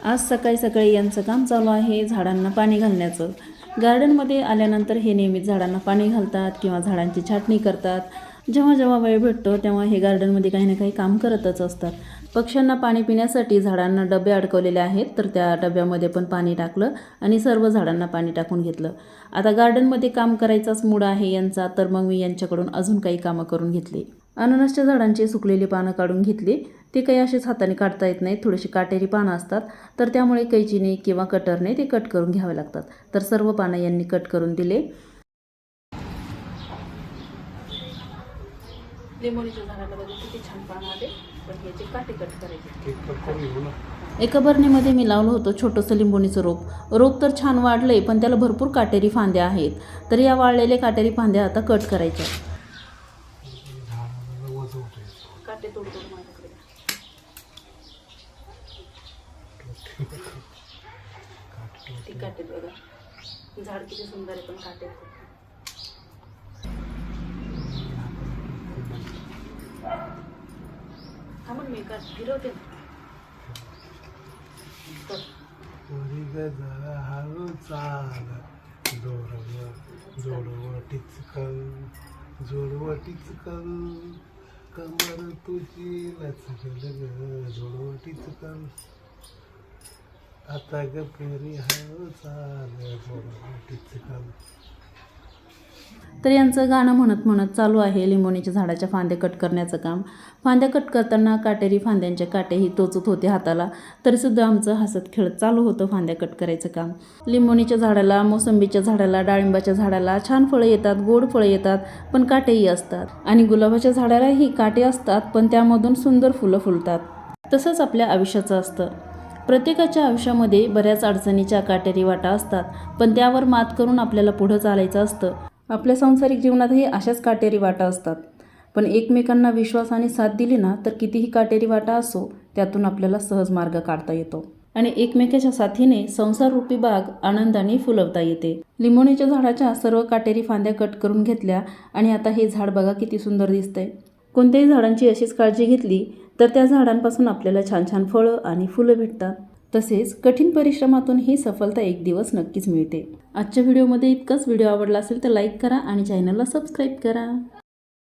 आज सकाळी सकाळी यांचं काम चालू आहे झाडांना पाणी घालण्याचं। गार्डनमध्ये आल्यानंतर हे नेहमीच झाडांना पाणी घालतात किंवा झाडांची छाटणी करतात। जेव्हा जेव्हा वेळ भेटतो तेव्हा हे गार्डनमध्ये काही ना काही काम करतच असतात। पक्ष्यांना पाणी पिण्यासाठी झाडांना डबे अडकवलेले आहेत, तर त्या डब्यामध्ये पण पाणी टाकलं आणि सर्व झाडांना पाणी टाकून घेतलं। आता गार्डनमध्ये काम करायचाच मूड आहे यांचा, तर मग मी यांच्याकडून अजून काही कामं करून घेतली। अननसच्या झाडांची सुकलेली पानं काढून घेतली। ते काही असेच हाताने काढता येत नाहीत, थोडीशी काटेरी पानं असतात, तर त्यामुळे कैचीने किंवा कटरने ते कट करून घ्यावे लागतात। तर सर्व पानं यांनी कट करून दिले। लिंबोणीच्या झाडाला बघा किती छान पानं आले, पण याचे काटे कट करायचे। एका बरणीमध्ये मी लावलं होतं छोटंसं लिंबोणीचं रोप तर छान वाढलंय, पण त्याला भरपूर काटेरी फांद्या आहेत। तर या वाळलेले काटेरी फांद्या आता कट करायच्या। काटे तोड माझ्याकडे ती काटे बघा, झाड किती सुंदर आहे, पण काटे थांबून मी काट फिरवते जोडवटीच कमर तुझी लचकल जोडवटीच आता ग फेरी जोडवटीच तर यांचं गाणं म्हणत म्हणत चालू आहे लिंबोणीच्या झाडाच्या फांद्या कट करण्याचं काम। फांद्या कट करताना काटेरी फांद्यांचे काटेही टोचत होते हाताला, तरीसुद्धा आमचं हसत खेळत चालू होतं फांद्या कट करायचं काम। लिंबोणीच्या झाडाला, मोसंबीच्या झाडाला, डाळिंबाच्या झाडाला छान फळं येतात, गोड फळं येतात, पण काटेही असतात। आणि गुलाबाच्या झाडालाही काटे असतात, पण त्यामधून सुंदर फुलं फुलतात। तसंच आपल्या आयुष्याचं असतं। प्रत्येकाच्या आयुष्यामध्ये बऱ्याच अडचणीच्या काटेरी वाटा असतात, पण त्यावर मात करून आपल्याला पुढं चालायचं असतं। आपल्या सांसारिक जीवनातही अशाच काटेरी वाटा असतात, पण एकमेकांना विश्वासाने साथ दिली ना, तर कितीही काटेरी वाटा असो त्यातून आपल्याला सहज मार्ग काढता येतो आणि एकमेकाच्या साथीने संसाररूपी बाग आनंदाने फुलवता येते। लिंबोणीच्या झाडाच्या सर्व काटेरी फांद्या कट करून घेतल्या आणि आता हे झाड बघा किती सुंदर दिसतंय। कोणत्याही झाडांची अशीच काळजी घेतली तर त्या झाडांपासून आपल्याला छान छान फळं आणि फुलं भेटतात। तसेच कठीण परिश्रमातून ही सफलता एक दिवस नक्कीच मिळते। आजच्या व्हिडिओमध्ये इतकंच। व्हिडिओ आवडला असेल तर लाईक करा आणि चॅनलला सबस्क्राईब करा।